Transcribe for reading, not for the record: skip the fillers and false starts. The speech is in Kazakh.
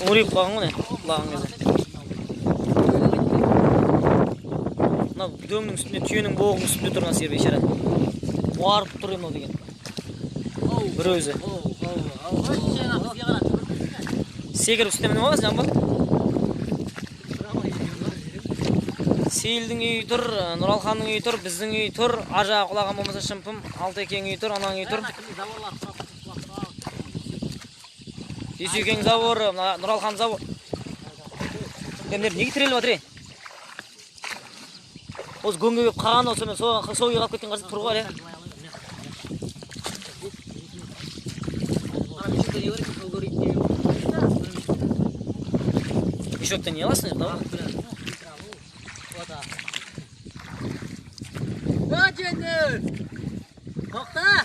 Uğrayıp kalın mı ne? Kulağın geze. Buna döngünün üstünde, tüyünün boğunun üstünde durgan siyir beşere. Varıp duruyor mu degen. Bir özü. Seger üstüne ne olmaz can bu? Seyilдің үйі тұр, Нұралханның үйі тұр, біздің үйі тұр, ажа құлаған болмаса шымпым, Алтекең үйі тұр, анаң үйі тұр. Дүйсекең завор, Нұралхан завор. Кемдер неге тіреліп жатыр? Осы гөңге кеп қаған осы мен сол үйге қалып кеткен қарсы тұрғы бар. Мешокта не аласың да? Kaçındır. Kalkta.